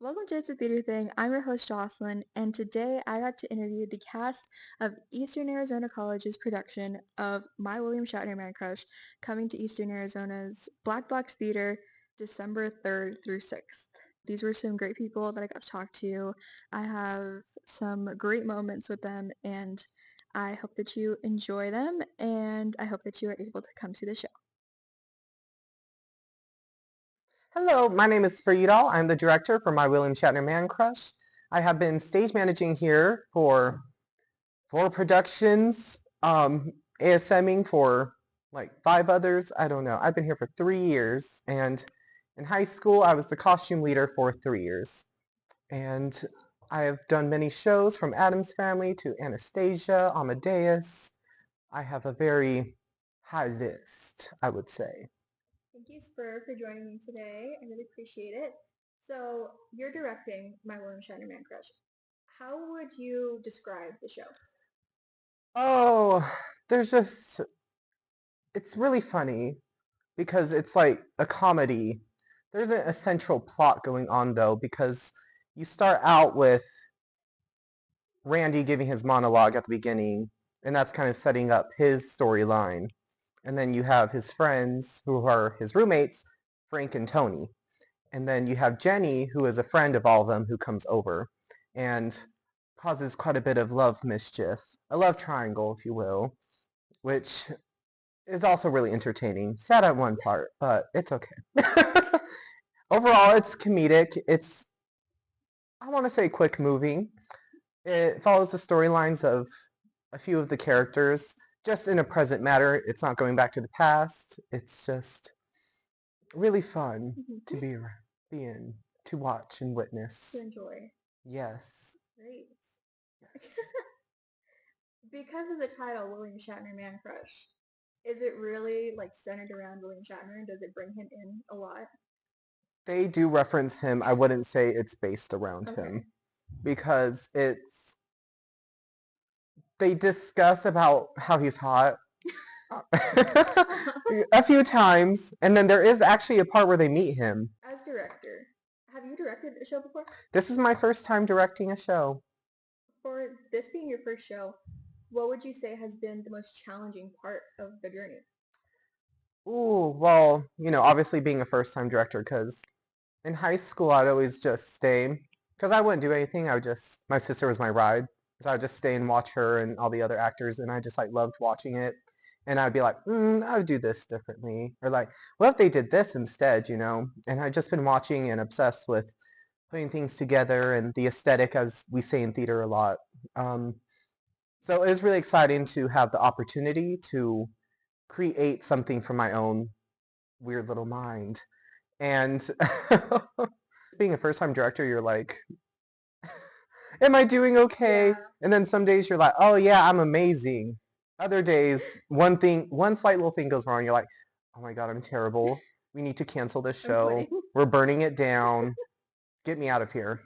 Welcome to It's a Theater Thing. I'm your host, Jocelyn, and today I got to interview the cast of Eastern Arizona College's production of My William Shatner Man Crush, coming to Eastern Arizona's Black Box Theater December 3rd through 6th. These were some great people that I got to talk to. I have some great moments with them, and I hope that you enjoy them, and I hope that you are able to come to the show. Hello, my name is Friedel. I'm the director for My William Shatner Man Crush. I have been stage managing here for 4 productions, ASMing for like 5 others. I don't know. I've been here for 3 years, and in high school I was the costume leader for 3 years. And I have done many shows from Addams Family to Anastasia, Amadeus. I have a very high list, I would say. Thank you, Spur, for joining me today. I really appreciate it. So, you're directing My William Shatner Man Crush. How would you describe the show? Oh, there's just it's really funny because it's like a comedy. There isn't a central plot going on though, because you start out with Randy giving his monologue at the beginning, and that's kind of setting up his storyline. And then you have his friends who are his roommates, Frank and Tony. And then you have Jenny, who is a friend of all of them, who comes over and causes quite a bit of love mischief, a love triangle, if you will, which is also really entertaining. Sad at one part, but it's okay. Overall, it's comedic. It's, I want to say, quick moving. It follows the storylines of a few of the characters, just in a present matter. It's not going back to the past. It's just really fun to be in, to watch and witness. To enjoy. Yes. Great. Yes. Because of the title, William Shatner Man Crush, is it really like centered around William Shatner and does it bring him in a lot? They do reference him. I wouldn't say it's based around Okay. him because they discuss about how he's hot a few times, and then there is actually a part where they meet him. As director, have you directed a show before? This is my first time directing a show. For this being your first show, what would you say has been the most challenging part of the journey? Ooh, well, obviously being a first time director, because in high school I'd always just stay, because I wouldn't do anything. My sister was my ride, so I'd just stay and watch her and all the other actors, and I just like loved watching it. And I'd be like, I would do this differently, or like, what if they did this instead? And I'd just been watching and obsessed with putting things together and the aesthetic, as we say in theater a lot. Um, so it was really exciting to have the opportunity to create something from my own weird little mind. And being a first time director, you're like, am I doing okay? Yeah. And then some days you're like, oh yeah, I'm amazing. Other days, one slight little thing goes wrong, you're like, oh my God, I'm terrible. We need to cancel this I'm show. quitting. We're burning it down. Get me out of here.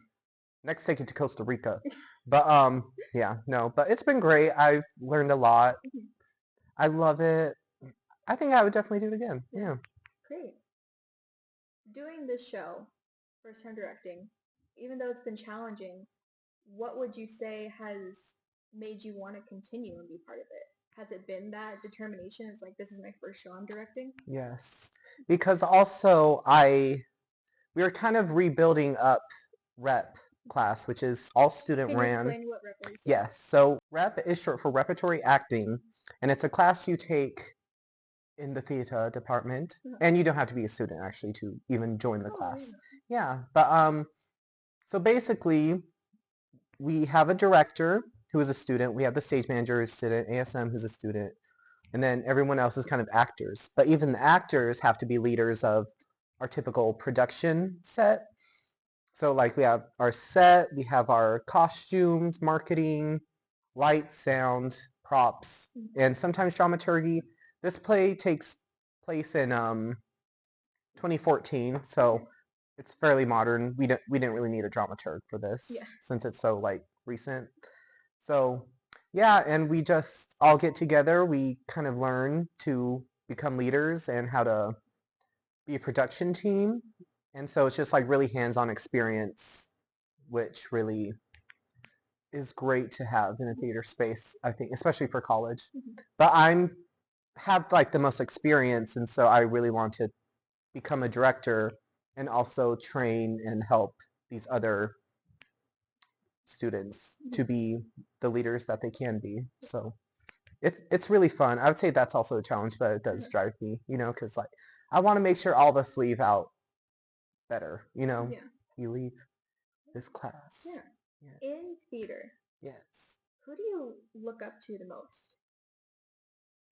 Next, take it to Costa Rica. But yeah, no, but it's been great. I've learned a lot. I love it. I think I would definitely do it again. Yeah. Great. Doing this show, first time directing, even though it's been challenging, what would you say has made you want to continue and be part of it? Has it been that determination? It's like, this is my first show I'm directing? Yes. Because also we were kind of rebuilding up rep class, which is all student Can you ran. explain what rep is? Yes. So rep is short for repertory acting, and it's a class you take in the theater department, and you don't have to be a student actually to even join the class. Yeah, but so basically we have a director who is a student, we have the stage manager who's a student, ASM who's a student, and then everyone else is kind of actors. But even the actors have to be leaders of our typical production set. So like we have our set, we have our costumes, marketing, lights, sound, props, and sometimes dramaturgy. This play takes place in 2014, so it's fairly modern. We didn't really need a dramaturg for this since it's so like recent. So yeah, and we just all get together. We kind of learn to become leaders and how to be a production team. And so it's just like really hands-on experience, which really is great to have in a theater space, I think, especially for college. But I'm have like the most experience, and so I really want to become a director and also train and help these other students to be the leaders that they can be. So it's really fun. I would say that's also a challenge, but it does drive me, because like I want to make sure all of us leave out better. Yeah. You leave this class. Yeah. Yeah. In theater, Yes. who do you look up to the most?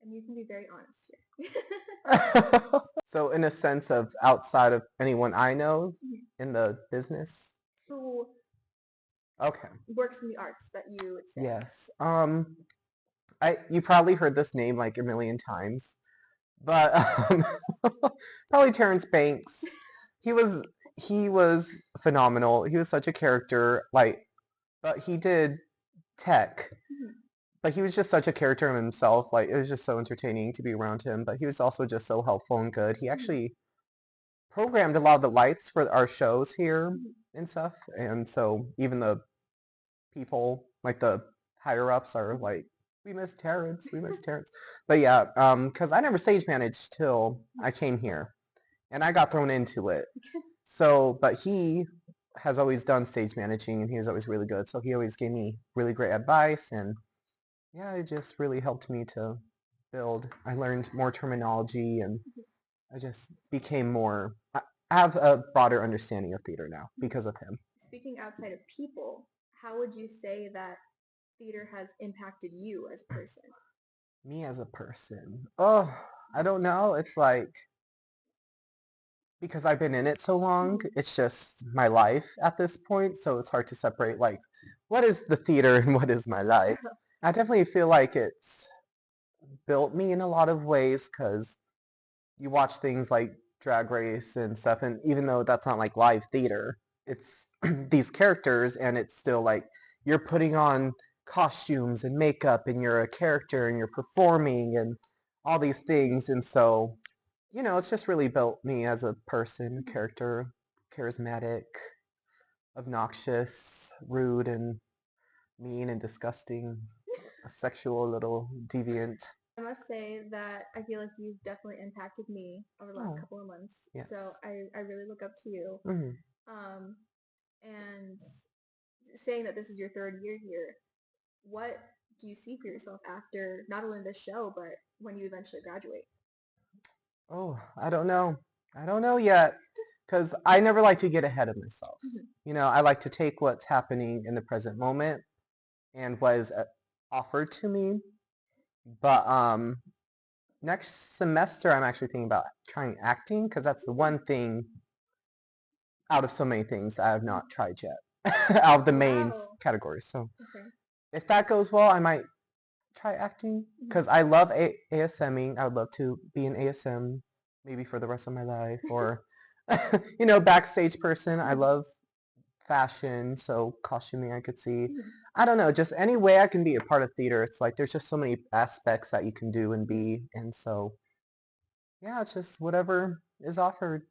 And you can be very honest here. So in a sense of outside of anyone I know in the business. Who Okay. works in the arts that you would say? Yes. You probably heard this name like a million times, but probably Terrence Banks. He was he was phenomenal. He was such a character, like, but he did tech. But he was just such a character in himself. Like, it was just so entertaining to be around him. But he was also just so helpful and good. He actually programmed a lot of the lights for our shows here and stuff. And so even the people, like the higher ups, are like, we miss Terrence, we miss Terrence. But yeah, because I never stage managed till I came here, and I got thrown into it. So, but he has always done stage managing, and he was always really good. So he always gave me really great advice, and yeah, it just really helped me to build. I learned more terminology, and I just became more. I have a broader understanding of theater now because of him. Speaking outside of people, how would you say that theater has impacted you as a person? Me as a person. Oh, I don't know. It's like because I've been in it so long, it's just my life at this point. So it's hard to separate like what is the theater and what is my life. I definitely feel like it's built me in a lot of ways because you watch things like Drag Race and stuff, and even though that's not like live theater, it's these characters, and it's still like you're putting on costumes and makeup, and you're a character, and you're performing, and all these things, and so it's just really built me as a person, character, charismatic, obnoxious, rude, and mean and disgusting, a sexual little deviant. I must say that I feel like you've definitely impacted me over the last Oh, couple of months. yes. So I really look up to you. Mhm. Um, and saying that this is your third year here, what do you see for yourself after not only this show, but when you eventually graduate? Oh, I don't know. I don't know yet because I never like to get ahead of myself. I like to take what's happening in the present moment and what is offered to me. But next semester, I'm actually thinking about trying acting because that's the one thing out of so many things I have not tried yet, out of the main Wow. categories. So Okay. if that goes well, I might try acting because I love ASMing. I would love to be an ASM maybe for the rest of my life or backstage person. I love fashion, so costuming I could see. I don't know, just any way I can be a part of theater. It's like there's just so many aspects that you can do and be, and so yeah, it's just whatever is offered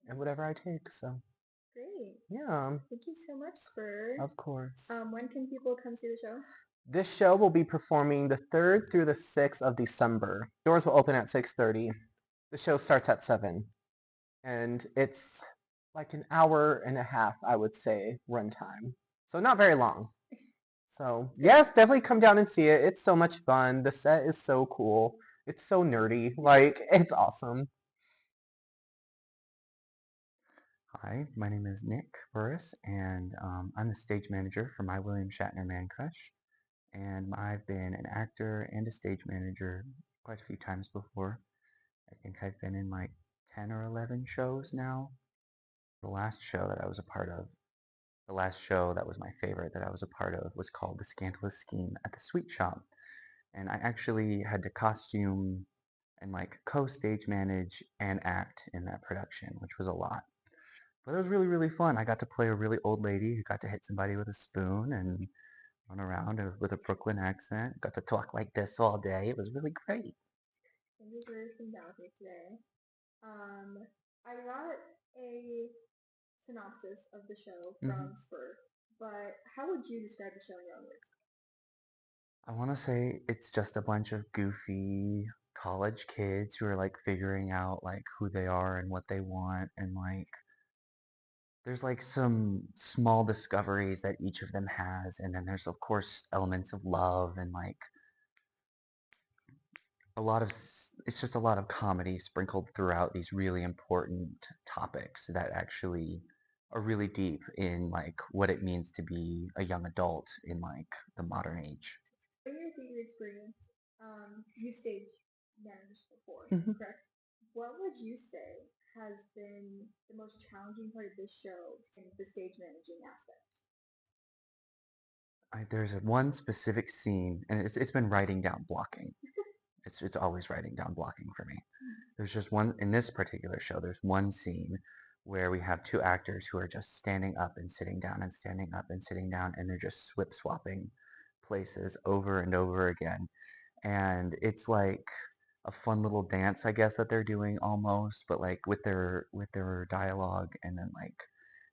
and whatever I take. So Great. yeah, Thank you so much, Spur. of course. When can people come see the show? This show will be performing the 3rd through the 6th of December. Doors will open at 6:30. The show starts at 7. And it's like an hour and a half, I would say, runtime. So not very long. So yes, definitely come down and see it. It's so much fun. The set is so cool. It's so nerdy. Like, it's awesome. Hi, my name is Nick Burris, and I'm the stage manager for My William Shatner Man Crush. And I've been an actor and a stage manager quite a few times before. I think I've been in like 10 or 11 shows now. The last show that I was a part of, the last show that was my favorite that I was a part of was called The Scandalous Scheme at the Sweet Shop. And I actually had to costume and like co-stage manage and act in that production, which was a lot. But it was really, really fun. I got to play a really old lady who got to hit somebody with a spoon and run around with a Brooklyn accent. Got to talk like this all day. It was really great. Thank you for coming down with me today. I got a synopsis of the show Mhm. from Spur, but how would you describe the show in your own words? I want to say it's just a bunch of goofy college kids who are like figuring out like who they are and what they want, and like there's like some small discoveries that each of them has, and then there's of course elements of love and like it's just a lot of comedy sprinkled throughout these really important topics that actually are really deep in like what it means to be a young adult in like the modern age. In your theater experience, you stage managed before, Mhm. correct? What would you say has been the most challenging part of this show in the stage managing aspect? There's one specific scene, and it's been writing down blocking. It's always writing down blocking for me. There's just one in this particular show. There's one scene where we have two actors who are just standing up and sitting down and standing up and sitting down, and they're just swip swapping places over and over again. And it's like a fun little dance, I guess, that they're doing almost, but like with their dialogue and then like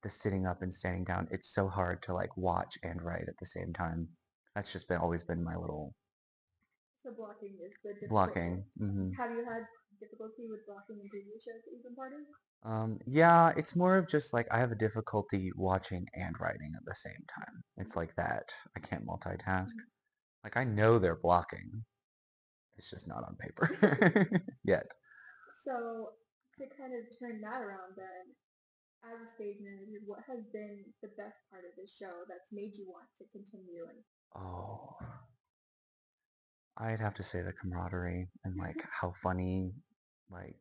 the sitting up and standing down, it's so hard to like watch and write at the same time. That's just been always been my little So blocking is the difficult blocking. part. Have you had difficulty with blocking in previous shows that you've been part of? Yeah, it's more of just like I have a difficulty watching and writing at the same time. It's like that. I can't multitask. Like I know they're blocking. It's just not on paper yet. So to kind of turn that around then, as a stage manager, what has been the best part of this show that's made you want to continue and Oh, I'd have to say the camaraderie and like how funny, like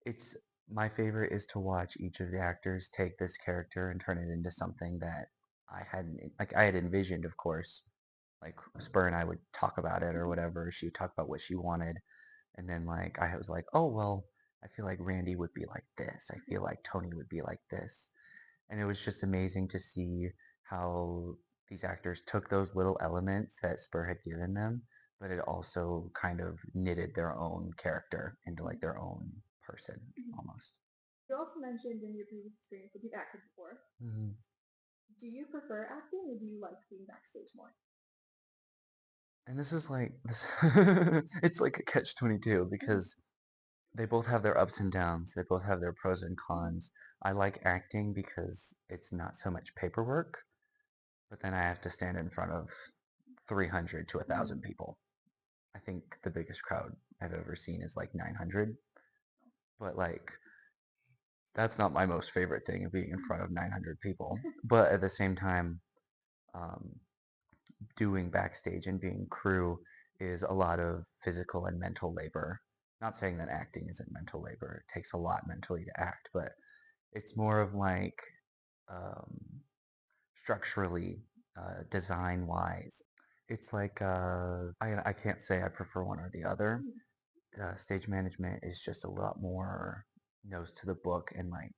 it's my favorite is to watch each of the actors take this character and turn it into something that I hadn't like I had envisioned, of course. Like Spur and I would talk about it or whatever. She would talk about what she wanted, and then like I was like, oh well, I feel like Randy would be like this. I feel like Tony would be like this. And it was just amazing to see how these actors took those little elements that Spur had given them, but it also kind of knitted their own character into like their own person almost. you also mentioned in your previous experience that you've acted before. Mhm. Do you prefer acting or do you like being backstage more? And this is like this it's like a catch 22 because they both have their ups and downs. They both have their pros and cons. I like acting because it's not so much paperwork, but then I have to stand in front of 300 to 1,000 people. I think the biggest crowd I've ever seen is like 900, but like that's not my most favorite thing of being in front of 900 people. But at the same time, um, doing backstage and being crew is a lot of physical and mental labor. Not saying that acting isn't mental labor, it takes a lot mentally to act, but it's more of like um, structurally, design wise. It's like I can't say I prefer one or the other. Stage management is just a lot more nose to the book, and like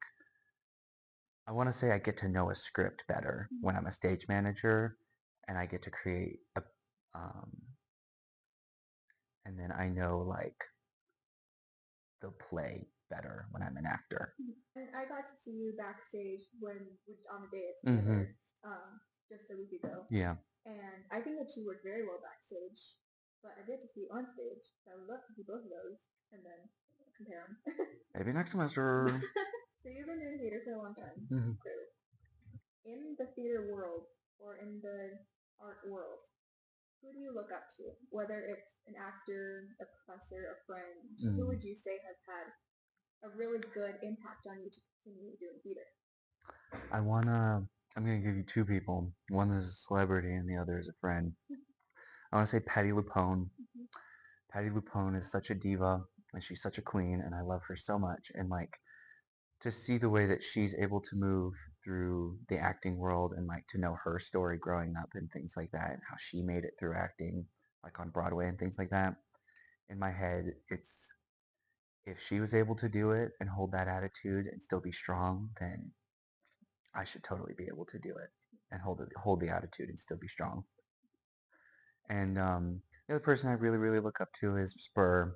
I want to say I get to know a script better when I'm a stage manager, and I get to create a um, and then I know like the play better when I'm an actor. And I got to see you backstage when we on the dais Hmm. together, just a week ago, Yeah. and I think that you worked very well backstage. But I get to see you on stage, so I would love to see both of those and then compare them. Maybe next semester. So you've been doing theater for a long time, Hmm. clearly. In the theater world or in the art world, who do you look up to? Whether it's an actor, a professor, a friend, who Mm. would you say has had a really good impact on you to continue doing theater? I wanna. I'm gonna give you two people. One is a celebrity, and the other is a friend. I want to say Patty Lupone. Patty Lupone is such a diva, and she's such a queen, and I love her so much. And like to see the way that she's able to move through the acting world, and like to know her story growing up and things like that, and how she made it through acting, like on Broadway and things like that. In my head, it's if she was able to do it and hold that attitude and still be strong, then I should totally be able to do it and hold the attitude and still be strong. And the other person I really, really look up to is Spur.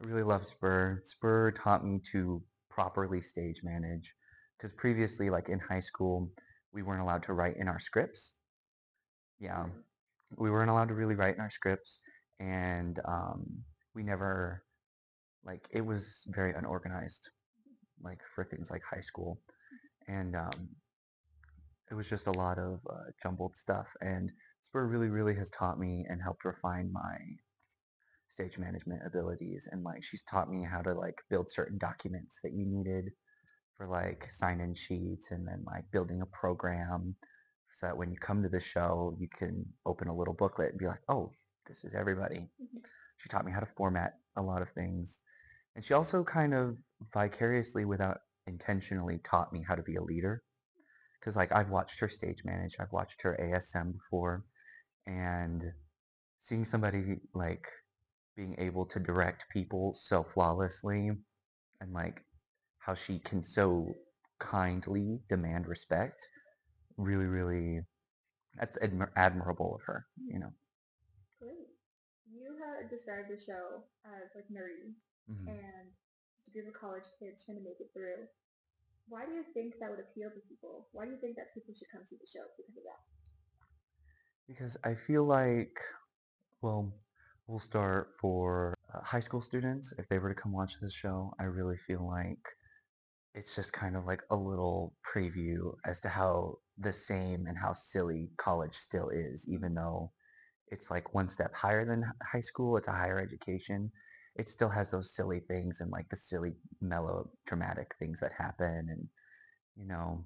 I really love Spur. Spur taught me to properly stage manage, because previously, like in high school, we weren't allowed to write in our scripts. Yeah, Hmm. we weren't allowed to really write in our scripts, and we never like it was very unorganized, like for things like high school, and it was just a lot of jumbled stuff. And Spur really has taught me and helped refine my stage management abilities, and like she's taught me how to like build certain documents that you needed for like sign-in sheets, and then like building a program so that when you come to the show you can open a little booklet and be like, oh, this is everybody. Hmm. She taught me how to format a lot of things, and she also kind of vicariously without intentionally taught me how to be a leader, because like I've watched her stage manage, I've watched her ASM before, and seeing somebody like being able to direct people so flawlessly, and like how she can so kindly demand respect, really that's admirable of her, you know. Great. You have described the show as like nerdy Mhm. and just a group of college kids trying to make it through. Why do you think that would appeal to people? Why do you think that people should come see the show because of that? Because I feel like, well, we'll start for high school students. If they were to come watch this show, I really feel like it's just kind of like a little preview as to how the same and how silly college still is, even though it's like one step higher than high school. It's a higher education. It still has those silly things and like the silly melodramatic things that happen. And, you know,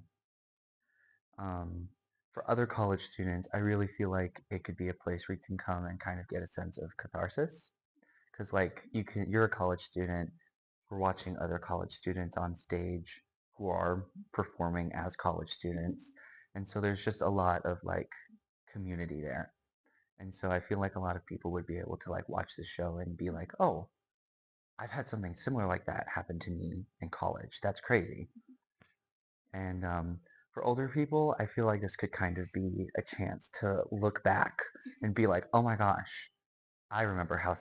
um, for other college students, I really feel like it could be a place where you can come and kind of get a sense of catharsis. Because like you're a college student, we're watching other college students on stage who are performing as college students. And so there's just a lot of like community there. And so I feel like a lot of people would be able to like watch the show and be like, oh, I've had something similar like that happen to me in college. That's crazy. And for older people, I feel like this could kind of be a chance to look back and be like, oh my gosh, I remember how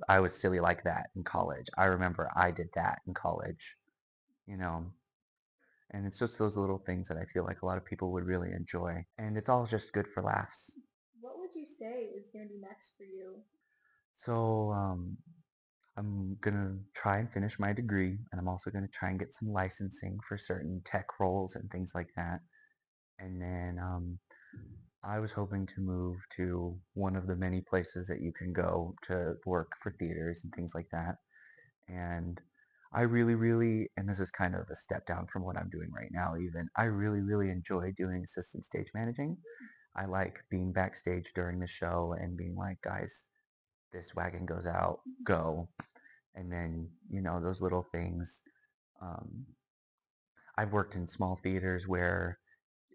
I was silly like that in college. I remember I did that in college, you know. And it's just those little things that I feel like a lot of people would really enjoy. And it's all just good for laughs. What would you say is going to be next for you? So I'm gonna try and finish my degree, and I'm also gonna try and get some licensing for certain tech roles and things like that. And then I was hoping to move to one of the many places that you can go to work for theaters and things like that. And I really, and this is kind of a step down from what I'm doing right now even, I really enjoy doing assistant stage managing. I like being backstage during the show and being like, guys, this wagon goes out, go. And then, you know, those little things. Um, I've worked in small theaters where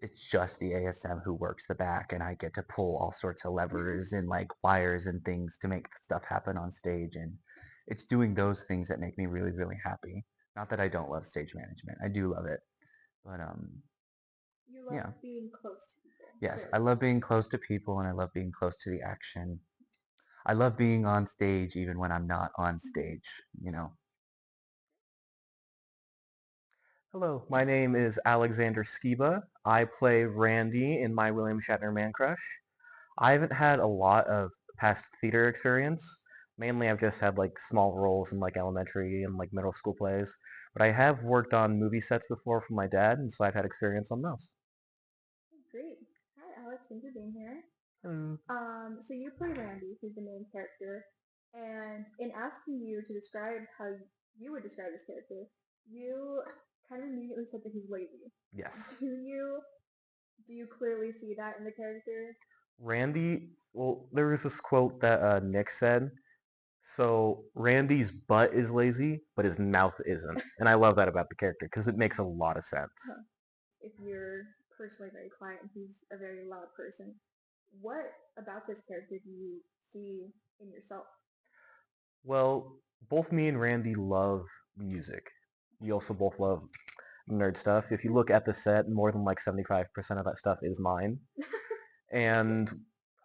it's just the ASM who works the back, and I get to pull all sorts of levers and like wires and things to make stuff happen on stage. And it's doing those things that make me really happy. Not that I don't love stage management. I do love it. But You yeah. love being close to people, Yes, I clearly. love being close to people and I love being close to the action. I love being on stage even when I'm not on stage, you know. Hello, my name is Alexander Skiba. I play Randy in My William Shatner Man Crush. I haven't had a lot of past theater experience. Mainly I've just had like small roles in like elementary and like middle school plays. But I have worked on movie sets before for my dad, and so I've had experience on those. Great. Hi, Alex. Thanks for being here. Hmm. So you play Randy, who's the main character, and in asking you to describe how you would describe this character, you kind of immediately said that he's lazy. Yes. Do you clearly see that in the character? Randy, well, there was this quote that Nick said. So Randy's butt is lazy, but his mouth isn't. And I love that about the character because it makes a lot of sense. Huh. If you're personally very quiet and he's a very loud person, what about this character do you see in yourself? Well, both me and Randy love music. We also both love nerd stuff. If you look at the set, more than like 75% of that stuff is mine. And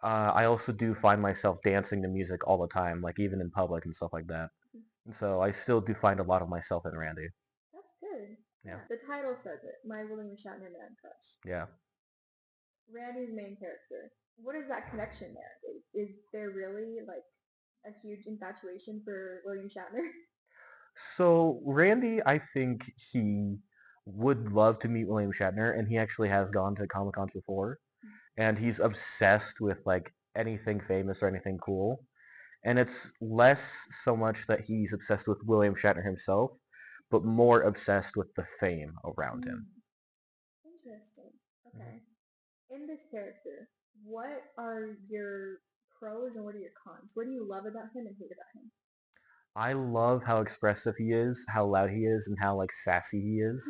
I also do find myself dancing to music all the time, like even in public and stuff like that. And so I still do find a lot of myself in Randy. That's good. Yeah. The title says it. My William Shatner Man Crush. Yeah. Randy's main character. What is that connection there? Is there really like a huge infatuation for William Shatner? So Randy, I think he would love to meet William Shatner, and he actually has gone to Comic Cons before, and he's obsessed with like anything famous or anything cool. And it's less so much that he's obsessed with William Shatner himself, but more obsessed with the fame around him. Interesting. Okay. In this character, what are your pros and what are your cons? What do you love about him and hate about him? I love how expressive he is, how loud he is, and how like sassy he is.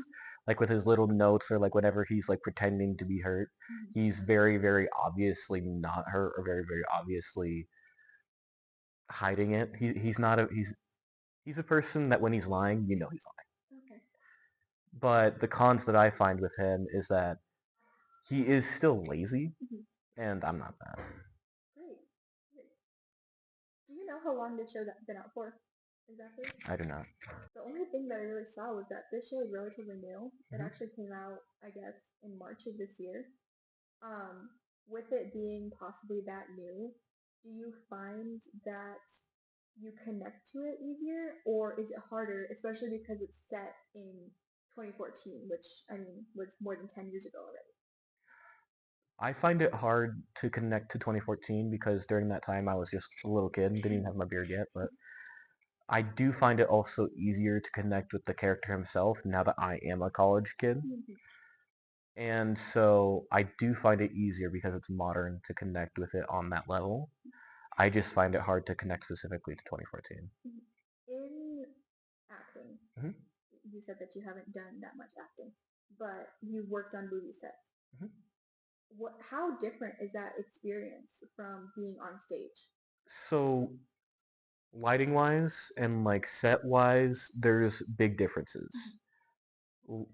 Like with his little notes or like whenever he's like pretending to be hurt, he's very, very obviously not hurt or very, very obviously hiding it. He's not a he's a person that when he's lying, you know he's lying. Okay. But the cons that I find with him is that he is still lazy, and I'm not that. Great. Great. Do you know how long this show's been out for? Exactly. I do not. The only thing that I really saw was that this show is relatively new. It actually came out, I guess, in March of this year. With it being possibly that new, do you find that you connect to it easier, or is it harder, especially because it's set in 2014, which I mean was more than 10 years ago already? I find it hard to connect to 2014 because during that time I was just a little kid, didn't even have my beard yet, but I do find it also easier to connect with the character himself now that I am a college kid. And so I do find it easier because it's modern to connect with it on that level. I just find it hard to connect specifically to 2014. In acting, you said that you haven't done that much acting, but you worked on movie sets. How different is that experience from being on stage? So lighting wise and like set wise, there's big differences.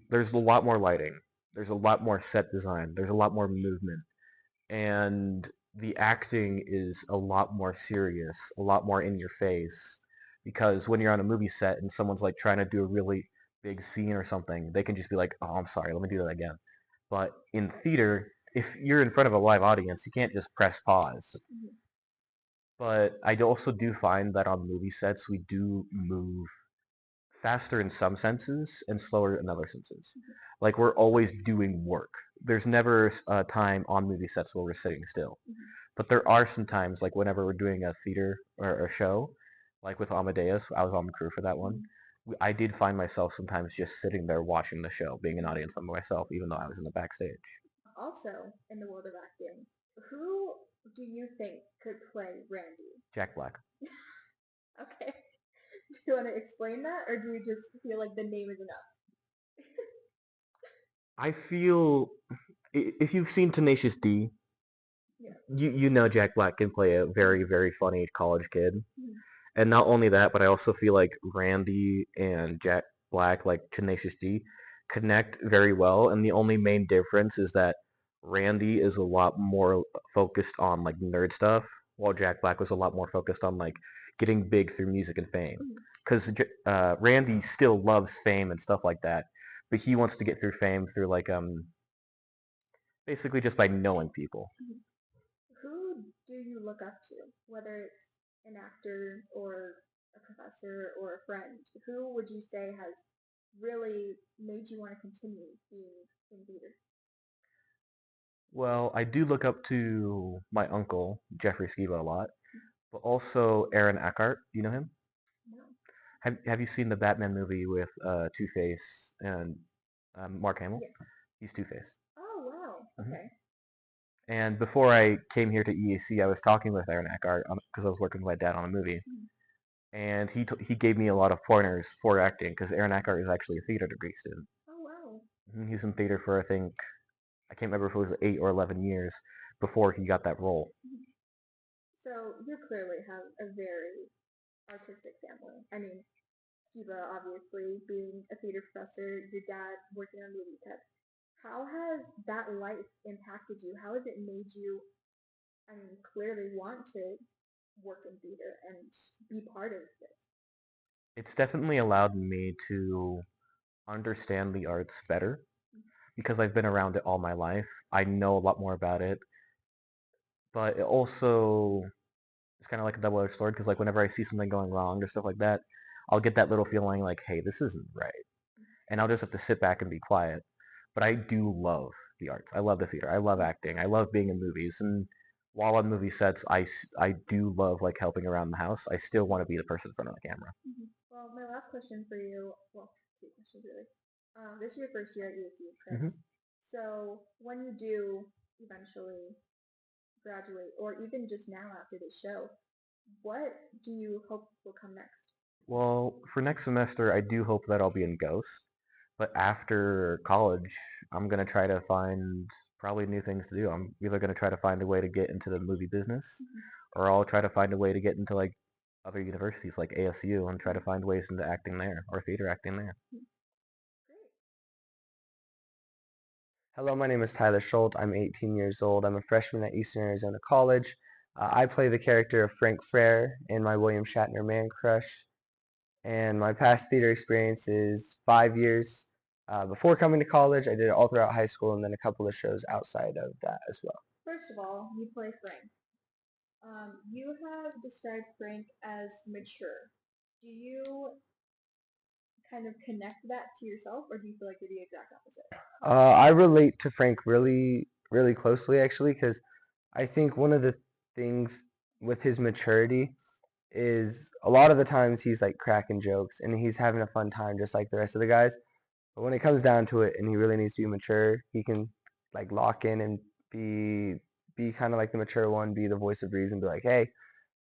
There's a lot more lighting. There's a lot more set design. There's a lot more movement. And the acting is a lot more serious, a lot more in your face. Because when you're on a movie set and someone's like trying to do a really big scene or something, they can just be like, oh, I'm sorry, let me do that again. But in theater, if you're in front of a live audience, you can't just press pause. But I also do find that on movie sets, we do move faster in some senses and slower in other senses. Like we're always doing work. There's never a time on movie sets where we're sitting still. But there are some times, like whenever we're doing a theater or a show, like with Amadeus, I was on the crew for that one. I did find myself sometimes just sitting there watching the show, being an audience member myself, even though I was in the backstage. Also, in the world of acting, who do you think could play Randy? Jack Black. Okay. Do you want to explain that, or do you just feel like the name is enough? I feel if you've seen Tenacious D, Yeah. you know Jack Black can play a very, very funny college kid. And not only that, but I also feel like Randy and Jack Black, like Tenacious D, connect very well. And the only main difference is that Randy is a lot more focused on like nerd stuff, while Jack Black was a lot more focused on like getting big through music and fame. Because Randy still loves fame and stuff like that, but he wants to get through fame through like basically just by knowing people. Who do you look up to, whether it's an actor or a professor or a friend? Who would you say has really made you want to continue being in theater? Well, I do look up to my uncle, Jeffrey Skiba, a lot, but also Aaron Eckhart. Do you know him? No. Have you seen the Batman movie with Two-Face and Mark Hamill? Yes. He's Two-Face. Oh, wow. Okay. And before I came here to EAC, I was talking with Aaron Eckhart because I was working with my dad on a movie, and he gave me a lot of pointers for acting because Aaron Eckhart is actually a theater degree student. Oh, wow. He's in theater for I can't remember if it was 8 or 11 years before he got that role. So you clearly have a very artistic family. I mean, Skiba obviously being a theater professor, your dad working on movie sets. How has that life impacted you? How has it made you, I mean, clearly want to work in theater and be part of this? It's definitely allowed me to understand the arts better because I've been around it all my life. I know a lot more about it, but it also it's kind of like a double-edged sword because like whenever I see something going wrong or stuff like that, I'll get that little feeling like, hey, this isn't right, and I'll just have to sit back and be quiet. But I do love the arts. I love the theater. I love acting. I love being in movies. And while on movie sets, I do love like helping around the house. I still want to be the person in front of the camera. Well, my last question for you, well, two questions really. This is your first year at EAC, correct? So when you do eventually graduate, or even just now after this show, what do you hope will come next? Well, for next semester, I do hope that I'll be in Ghost. But after college, I'm gonna try to find probably new things to do. I'm either gonna try to find a way to get into the movie business, or I'll try to find a way to get into like other universities like ASU and try to find ways into acting there or theater acting there. Great. Hello, my name is Tyler Schultz. I'm 18 years old. I'm a freshman at Eastern Arizona College. I play the character of Frank Frere in my William Shatner Man Crush. And my past theater experience is 5 years. Before coming to college, I did it all throughout high school and then a couple of shows outside of that as well. First of all, you play Frank. You have described Frank as mature. Do you kind of connect that to yourself, or do you feel like you're the exact opposite? I relate to Frank really, really closely actually because I think one of the things with his maturity is a lot of the times he's like cracking jokes and he's having a fun time just like the rest of the guys. But when it comes down to it and he really needs to be mature, he can like lock in and be kind of like the mature one, be the voice of reason, be like, hey,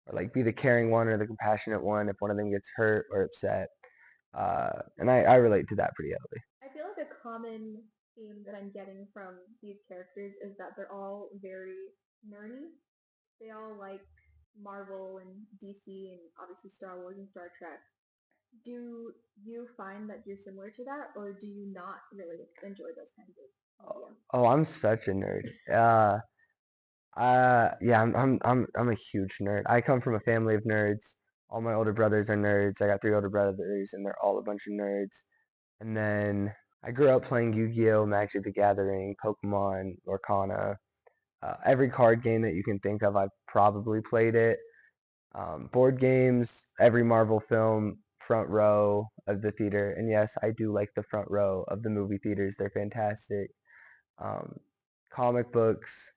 or like be the caring one or the compassionate one if one of them gets hurt or upset. And I relate to that pretty heavily. I feel like a common theme that I'm getting from these characters is that they're all very nerdy. They all like Marvel and DC and obviously Star Wars and Star Trek. Do you find that you're similar to that, or do you not really enjoy those kinds of media? Oh, I'm such a nerd. Yeah, I'm a huge nerd. I come from a family of nerds. All my older brothers are nerds. I got 3 older brothers, and they're all a bunch of nerds. And then I grew up playing Yu-Gi-Oh, Magic the Gathering, Pokemon, Lorcana. Every card game that you can think of, I've probably played it. Board games, every Marvel film, front row of the theater. And yes, I do like the front row of the movie theaters. They're fantastic. Um, Comic books,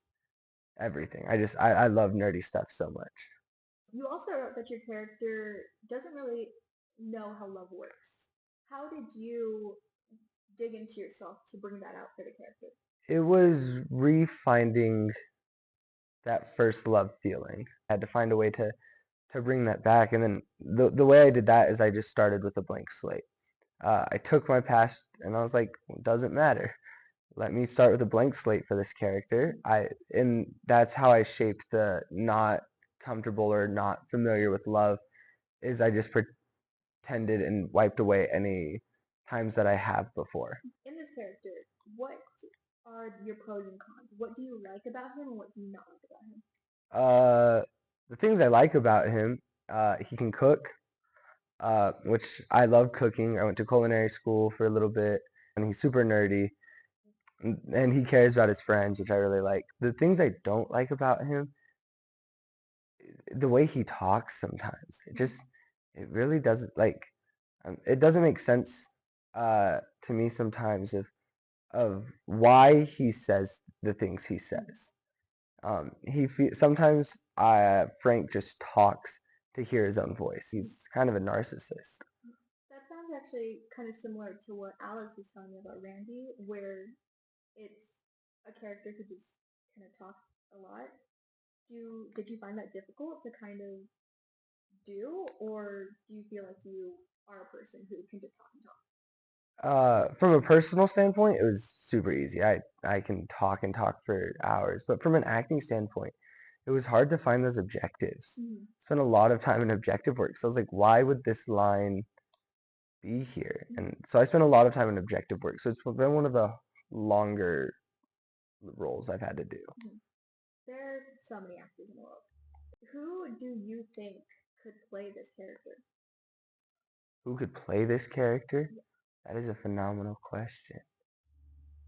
everything. I love nerdy stuff so much. You also wrote that your character doesn't really know how love works. How did you dig into yourself to bring that out for the character? It was refinding that first love feeling. I had to find a way to bring that back. And then the way I did that is I just started with a blank slate. I took my past and I was like, it doesn't matter. Let me start with a blank slate for this character. And that's how I shaped the not comfortable or not familiar with love is I just pretended and wiped away any times that I have before. In this character, what are your pros and cons? What do you like about him and what do you not like about him? The things I like about him, he can cook, which I love cooking. I went to culinary school for a little bit, and he's super nerdy, and he cares about his friends, which I really like. The things I don't like about him, the way he talks sometimes, it really doesn't like, it doesn't make sense to me sometimes of why he says the things he says. Sometimes Frank just talks to hear his own voice. He's kind of a narcissist. That sounds actually kind of similar to what Alex was telling me about Randy, where it's a character who just kind of talks a lot. Did you find that difficult to kind of do, or do you feel like you are a person who can just talk and talk? From a personal standpoint, it was super easy. I can talk and talk for hours, but from an acting standpoint, it was hard to find those objectives. Spent a lot of time in objective work. So I was like, why would this line be here? And so I spent a lot of time in objective work. So it's been one of the longer roles I've had to do. There are so many actors in the world. Who do you think could play this character? Who could play this character? That is a phenomenal question.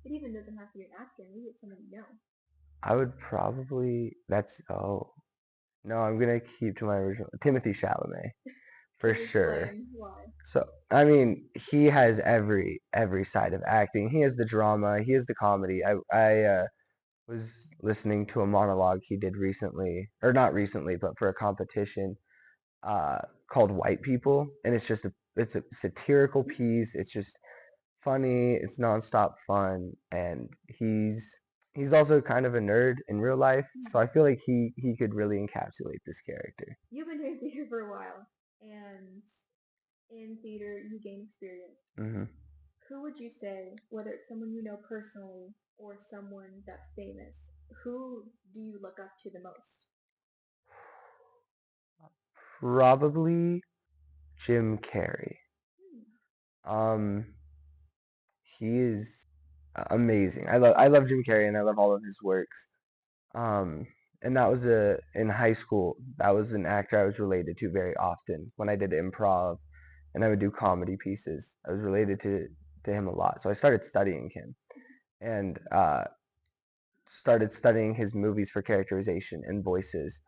It even doesn't have to be an actor. Maybe it's someone you know. I would probably oh no, I'm gonna keep to my original Timothy Chalamet for Can you sure. explain why? So I mean, he has every side of acting. He has the drama. He has the comedy. I was listening to a monologue he did recently, or not recently, but for a competition uh, called White People, and it's a satirical piece. It's just funny. It's nonstop fun, and he's also kind of a nerd in real life. So I feel like he could really encapsulate this character. You've been doing theater for a while, and in theater you gain experience. hmm Who would you say, whether it's someone you know personally or someone that's famous, who do you look up to the most? Probably Jim Carrey. Hmm. Um, he is amazing. I love Jim Carrey and I love all of his works. Um, and that was in high school. That was an actor I was related to very often when I did improv, and I would do comedy pieces. I was related to him a lot, so I started studying him and started studying his movies for characterization and voices,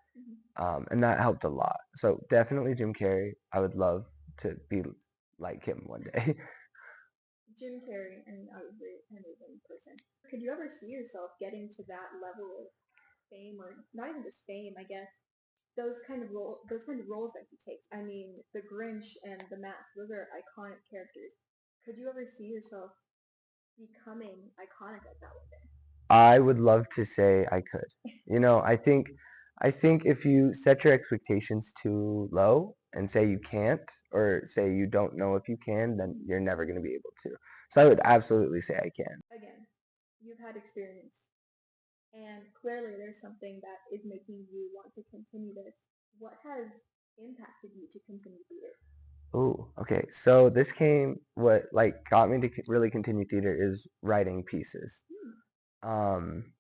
and that helped a lot. So definitely Jim Carrey. I would love to be like him one day. Jim Carrey, and I was an amazing person. Could you ever see yourself getting to that level of fame, or not even just fame, I guess, those kind of roles that he takes? I mean, the Grinch and the Mask, those are iconic characters. Could you ever see yourself becoming iconic like that one day? I would love to say I could. I think if you set your expectations too low and say you can't or say you don't know if you can, then you're never going to be able to. So I would absolutely say I can. Again, you've had experience, and clearly there's something that is making you want to continue this. What has impacted you to continue theater? Oh, okay. So what like got me to really continue theater is writing pieces. Um,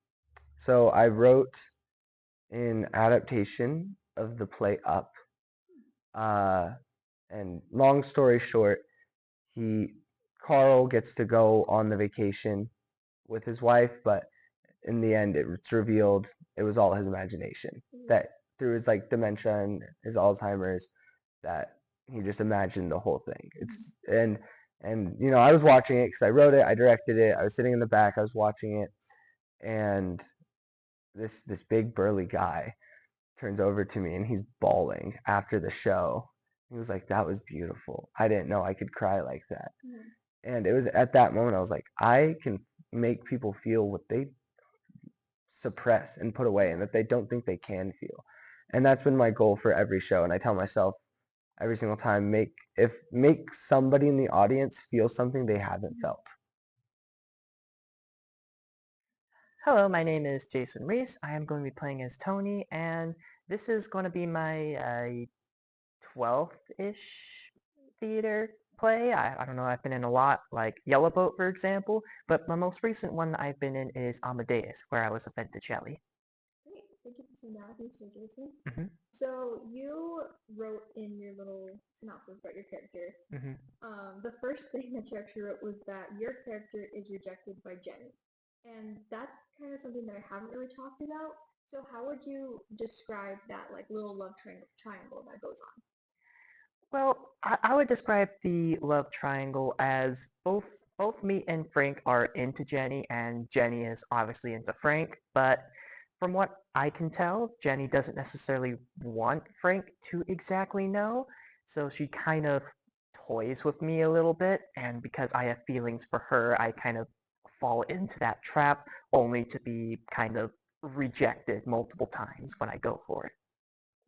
so I wrote an adaptation of the play Up. Uh, and long story short, he Carl gets to go on the vacation with his wife, but in the end, it's revealed it was all his imagination. That through his like dementia and his Alzheimer's, that he just imagined the whole thing. It's and I was watching it because I wrote it, I directed it, I was sitting in the back, I was watching it, and this big burly guy turns over to me and he's bawling after the show. He was like, "That was beautiful. I didn't know I could cry like that." And it was at that moment I was like, I can make people feel what they suppress and put away and that they don't think they can feel. And that's been my goal for every show. And I tell myself every single time, make somebody in the audience feel something they haven't felt. Hello, my name is Jason Reese. I am going to be playing as Tony, and this is going to be my 12th-ish theater play. I don't know, I've been in a lot, like Yellow Boat, for example, but my most recent one I've been in is Amadeus, where I was a Venticelli. Great, thank you for saying that, Mr. Jason. hmm So you wrote in your little synopsis about your character. hmm The first thing that you actually wrote was that your character is rejected by Jenny, and that's kind of something that I haven't really talked about. So how would you describe that like little love triangle that goes on? Well, I would describe the love triangle as both me and Frank are into Jenny, and Jenny is obviously into Frank. But from what I can tell, Jenny doesn't necessarily want Frank to exactly know, so she kind of toys with me a little bit, and because I have feelings for her, I kind of fall into that trap, only to be kind of rejected multiple times when I go for it.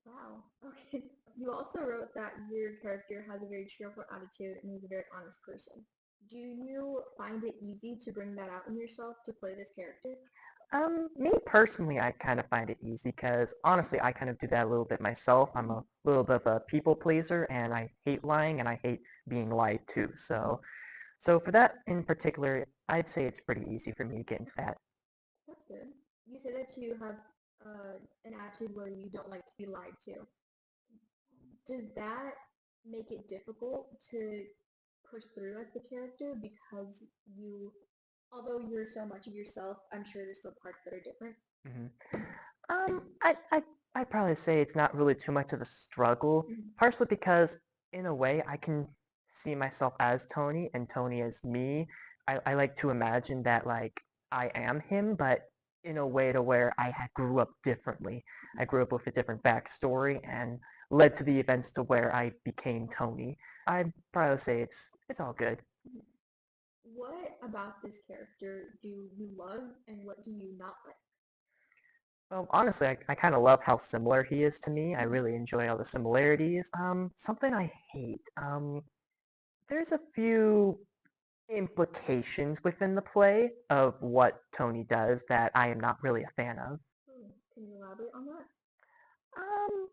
Wow. Okay. You also wrote that your character has a very cheerful attitude and is a very honest person. Do you find it easy to bring that out in yourself to play this character? Me personally, I kind of find it easy because honestly, I kind of do that a little bit myself. I'm a little bit of a people pleaser, and I hate lying, and I hate being lied to. So for that in particular, I'd say it's pretty easy for me to get into that. That's good. You say that you have an attitude where you don't like to be lied to. Does that make it difficult to push through as the character because although you're so much of yourself, I'm sure there's still parts that are different. I'd probably say it's not really too much of a struggle, partially because in a way I can see myself as Tony and Tony as me. I like to imagine that like I am him, but in a way to where grew up differently. I grew up with a different backstory and led to the events to where I became Tony. I'd probably say it's all good. What about this character do you love and what do you not like? Well, honestly, I kind of love how similar he is to me. I really enjoy all the similarities. Something I hate. There's a few implications within the play of what Tony does that I am not really a fan of. Can you elaborate on that? Um,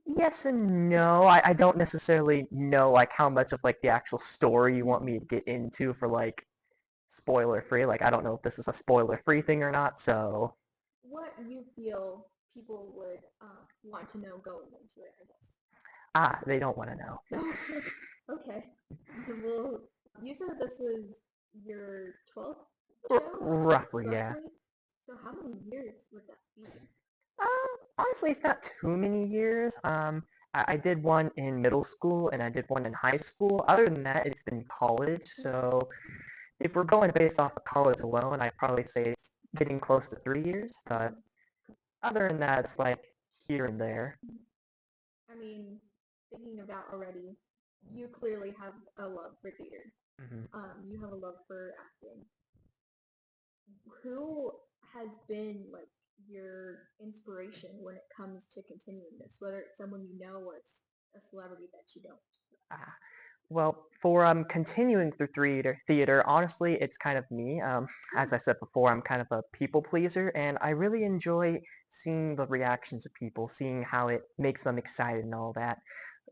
yes and no. I don't necessarily know like how much of like the actual story you want me to get into for like spoiler free. Like I don't know if this is a spoiler free thing or not, so. What you feel people would want to know going into it, I guess. They don't want to know. Okay. Well, you said this was your 12th show? Roughly, yeah. So how many years would that be? Honestly, it's not too many years. I did one in middle school and I did one in high school. Other than that, it's been college. So if we're going based off of college alone, I'd probably say it's getting close to 3 years. But other than that, it's like here and there. I mean, thinking of that already, you clearly have a love for theater. You have a love for acting. Who has been like your inspiration when it comes to continuing this, whether it's someone you know or it's a celebrity that you don't? Well, for continuing through theater, honestly, it's kind of me. As I said before, I'm kind of a people pleaser, and I really enjoy seeing the reactions of people, seeing how it makes them excited and all that.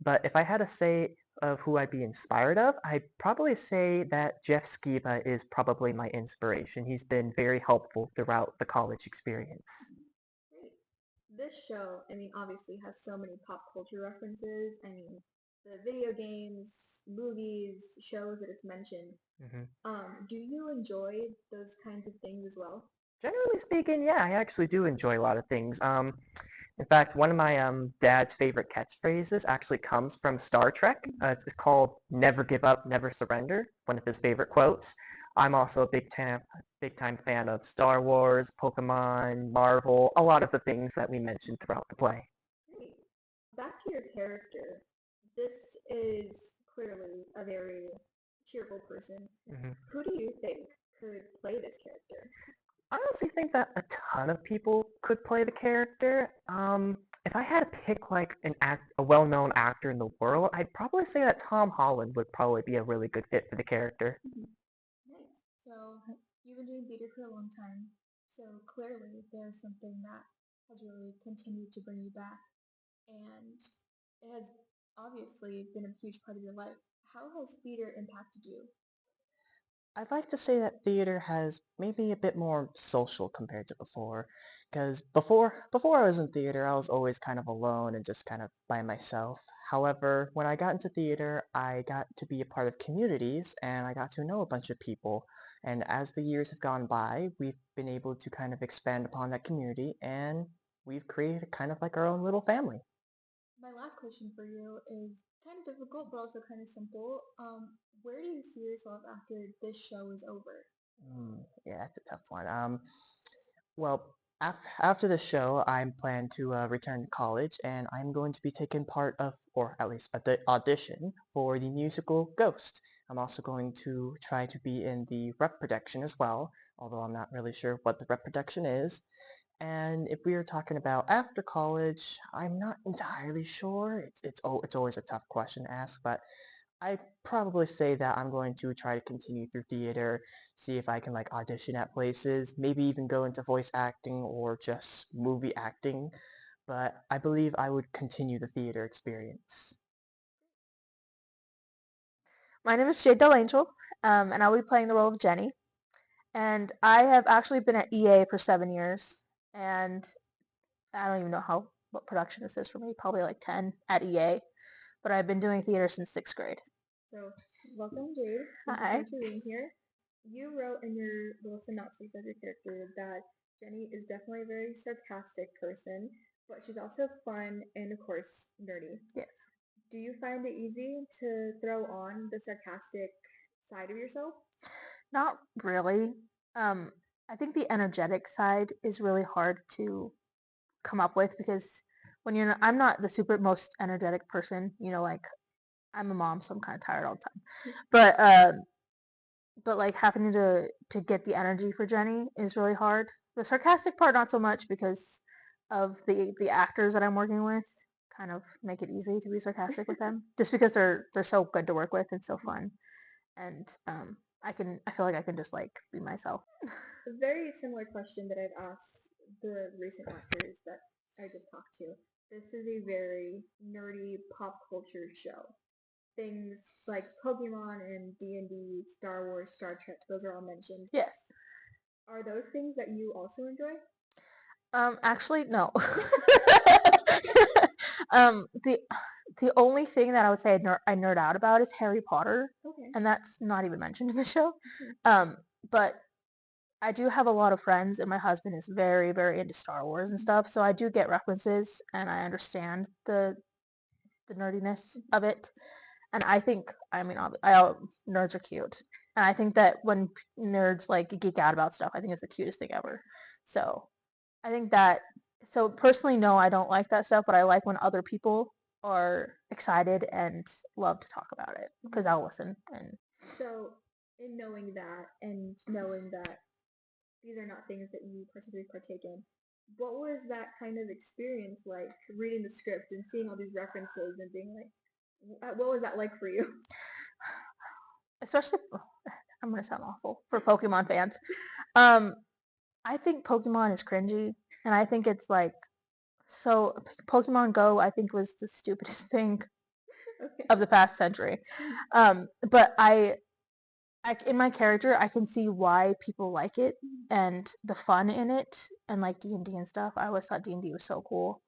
But if I had to say of who I'd be inspired of, I'd probably say that Jeff Skiba is probably my inspiration. He's been very helpful throughout the college experience. Great. This show, I mean, obviously has so many pop culture references. I mean, the video games, movies, shows that it's mentioned. Do you enjoy those kinds of things as well? Generally speaking, yeah, I actually do enjoy a lot of things. In fact, one of my dad's favorite catchphrases actually comes from Star Trek. It's called "Never give up, never surrender." One of his favorite quotes. I'm also a big time fan of Star Wars, Pokemon, Marvel, a lot of the things that we mentioned throughout the play. Great. Back to your character. This is clearly a very cheerful person. Who do you think could play this character? I honestly think that a ton of people could play the character. If I had to pick like a well-known actor in the world, I'd probably say that Tom Holland would probably be a really good fit for the character. Nice. So you've been doing theater for a long time. So clearly there's something that has really continued to bring you back. And it has obviously been a huge part of your life. How has theater impacted you? I'd like to say that theater has maybe a bit more social compared to before, because before I was in theater, I was always kind of alone and just kind of by myself. However, when I got into theater, I got to be a part of communities and I got to know a bunch of people. And as the years have gone by, we've been able to kind of expand upon that community and we've created kind of like our own little family. My last question for you is kind of difficult, but also kind of simple. Where do you see yourself after this show is over? Yeah, that's a tough one. Well, after the show, I'm planning to return to college, and I'm going to be taking part of, or at least audition for the musical Ghost. I'm also going to try to be in the rep production as well, although I'm not really sure what the rep production is. And if we are talking about after college, I'm not entirely sure. It's always a tough question to ask, but I probably say that I'm going to try to continue through theater, see if I can like audition at places, maybe even go into voice acting or just movie acting, but I believe I would continue the theater experience. My name is Jade Del Angel, and I'll be playing the role of Jenny. And I have actually been at EA for 7 years, and I don't even know what production this is for me, probably like 10 at EA. But I've been doing theater since 6th grade. So welcome, Jade. Thank you so Hi. much for being here. You wrote in your little synopsis of your character that Jenny is definitely a very sarcastic person, but she's also fun and, of course, nerdy. Yes. Do you find it easy to throw on the sarcastic side of yourself? Not really. I think the energetic side is really hard to come up with because when you're not, I'm not the super most energetic person, like I'm a mom, so I'm kind of tired all the time. But like having to get the energy for Jenny is really hard. The sarcastic part not so much because of the actors that I'm working with kind of make it easy to be sarcastic with them just because they're so good to work with and so fun. And I feel like I can just like be myself. A very similar question that I've asked the recent actors that I just talked to. This is a very nerdy pop culture show. Things like Pokemon and D&D, Star Wars, Star Trek, those are all mentioned. Yes. Are those things that you also enjoy? Actually, no. The only thing that I would say I nerd out about is Harry Potter, Okay. and that's not even mentioned in the show. But I do have a lot of friends, and my husband is very, very into Star Wars and stuff, so I do get references, and I understand the nerdiness of it. And I think, I mean, nerds are cute, and I think that when nerds like geek out about stuff, I think it's the cutest thing ever. So I think that. So personally, no, I don't like that stuff, but I like when other people are excited and love to talk about it because I'll listen. And So, in knowing that and knowing that these are not things that you particularly partake in, what was that kind of experience like reading the script and seeing all these references and being like, what was that like for you? especially, I'm gonna sound awful for Pokemon fans. Um, I think Pokemon is cringy, and I think it's like so. Pokemon Go, I think, was the stupidest thing Okay. of the past century. But in my character, I can see why people like it and the fun in it, and like D&D and stuff. I always thought D&D was so cool.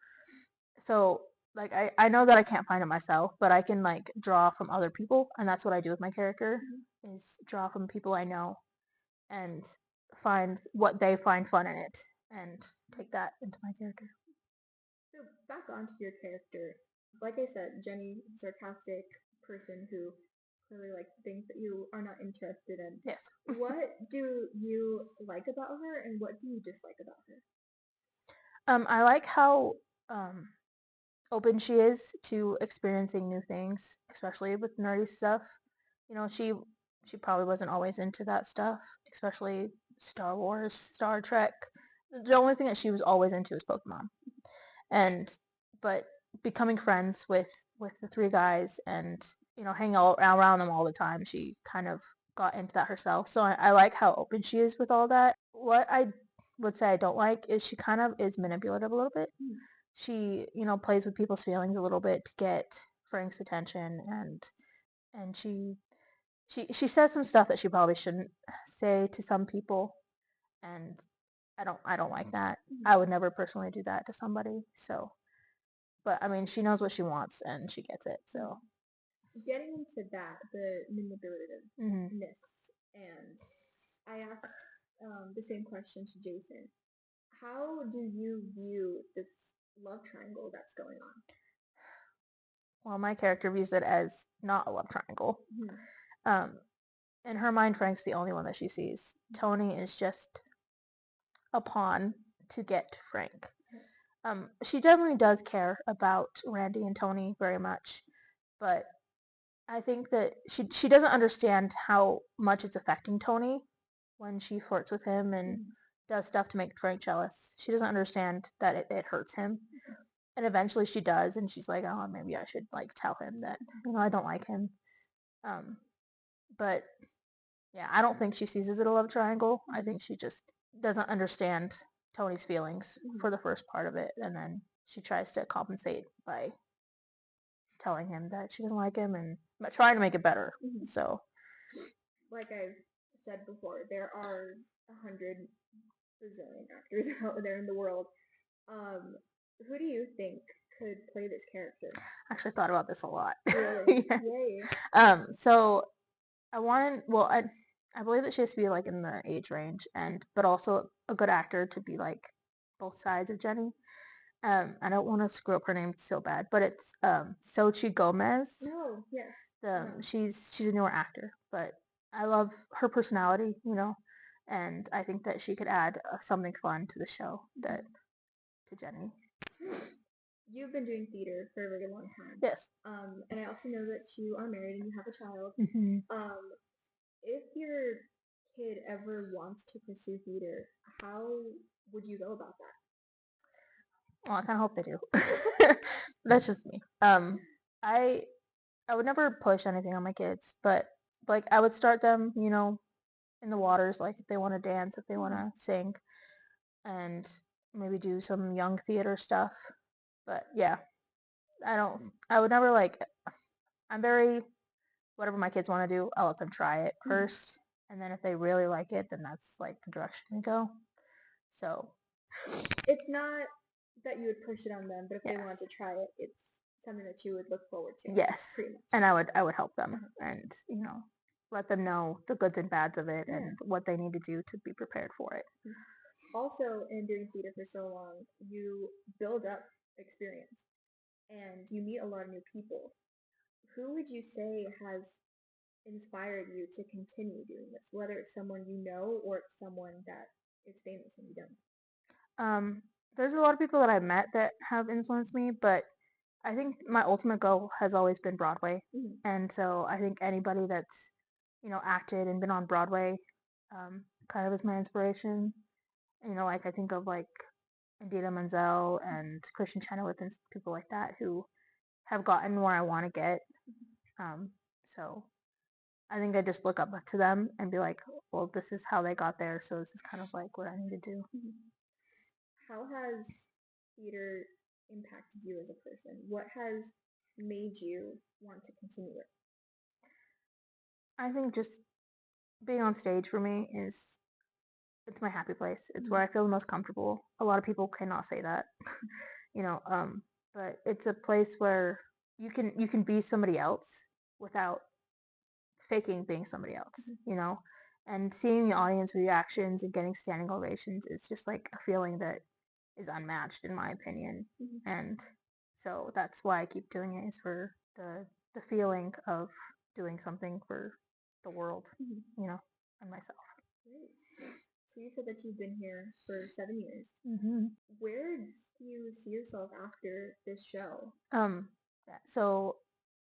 So like I know that I can't find it myself, but I can like draw from other people, and that's what I do with my character is draw from people I know and find what they find fun in it and take that into my character. So back onto your character. Like I said, Jenny is a sarcastic person who clearly like things that you are not interested in. Yes. What do you like about her and what do you dislike about her? I like how open she is to experiencing new things, especially with nerdy stuff. She probably wasn't always into that stuff, especially Star Wars, Star Trek. The only thing that she was always into is Pokemon. And but becoming friends with the three guys and hanging all around them all the time, she kind of got into that herself. So I like how open she is with all that. What I would say I don't like is she kind of is manipulative a little bit. She plays with people's feelings a little bit to get Frank's attention, and she says some stuff that she probably shouldn't say to some people, and I don't like that. I would never personally do that to somebody. So, but I mean, she knows what she wants and she gets it. So, Getting into that, the manipulativeness, and I asked the same question to Jason. How do you view this love triangle that's going on? well, my character views it as not a love triangle. In her mind, Frank's the only one that she sees. Tony is just a pawn to get Frank. She definitely does care about Randy and Tony very much, but I think that she doesn't understand how much it's affecting Tony when she flirts with him and does stuff to make Frank jealous. She doesn't understand that it hurts him. And eventually she does, and she's like, oh, maybe I should like tell him that I don't like him. But yeah, I don't think she sees it as a love triangle. I think she just doesn't understand Tony's feelings for the first part of it, and then she tries to compensate by telling him that she doesn't like him and trying to make it better. So, like I've said before, there are 100 Brazilian actors out there in the world. Who do you think could play this character? I actually thought about this a lot. Really? Yeah. Yay. So well, I believe that she has to be like in the age range, but also a good actor to be like both sides of Jenny. I don't want to screw up her name so bad, but it's Sochi Gomez. No, yes. She's a newer actor, but I love her personality, and I think that she could add something fun to the show to Jenny. You've been doing theater for a very long time. Yes. And I also know that you are married and you have a child. Mm-hmm. If your kid ever wants to pursue theater, how would you go about that? Well, I kind of hope they do. That's just me. I would never push anything on my kids, but like I would start them, in the waters, like if they want to dance, if they want to sing, and maybe do some young theater stuff. But yeah, I would never like, I'm very, whatever my kids want to do, I'll let them try it first. And then if they really like it, then that's like the direction to go. So it's not that you would push it on them, but if they Yes. wanted to try it, it's something that you would look forward to. yes, Pretty much. and I would help them and let them know the goods and bads of it and what they need to do to be prepared for it. Also, in doing theater for so long, you build up experience and you meet a lot of new people. Who would you say has inspired you to continue doing this? Whether it's someone you know or it's someone that is famous and you don't. There's a lot of people that I've met that have influenced me, but I think my ultimate goal has always been Broadway. And so I think anybody that's, acted and been on Broadway, kind of is my inspiration. Like I think of like Indira Menzel and Christian Chenoweth and people like that who have gotten where I want to get. So I think I just look up to them and be like, well, this is how they got there, so this is kind of like what I need to do. How has theater impacted you as a person? What has made you want to continue it? I think just being on stage for me it's my happy place. It's where I feel the most comfortable. A lot of people cannot say that, but it's a place where you can be somebody else without faking being somebody else, and seeing the audience reactions and getting standing ovations is just like a feeling that is unmatched in my opinion. And so that's why I keep doing it, is for the feeling of doing something for the world, and myself. Great. So you said that you've been here for 7 years. Where do you see yourself after this show? So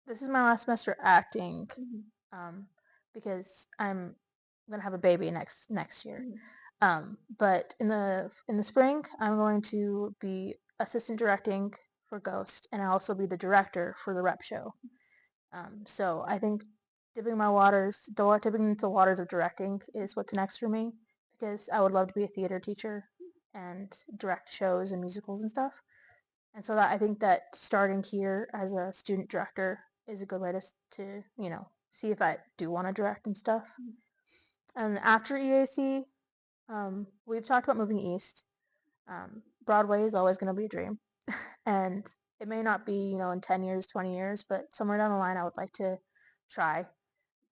this is my last semester acting, because I'm gonna have a baby next year. But in the spring, I'm going to be assistant directing for Ghost, and I'll also be the director for the rep show. So I think dipping into the waters of directing is what's next for me, because I would love to be a theater teacher and direct shows and musicals and stuff. And so I think that starting here as a student director is a good way to see if I do want to direct and stuff. And after EAC, we've talked about moving east. Broadway is always going to be a dream, and it may not be in 10 years, 20 years, but somewhere down the line I would like to try,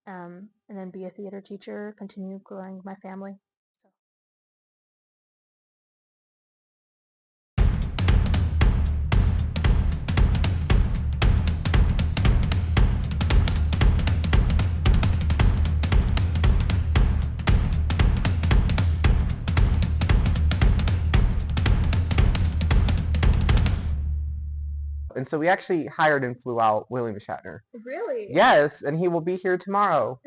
and then be a theater teacher, continue growing my family. And so we actually hired and flew out William Shatner. Really? Yes, and he will be here tomorrow.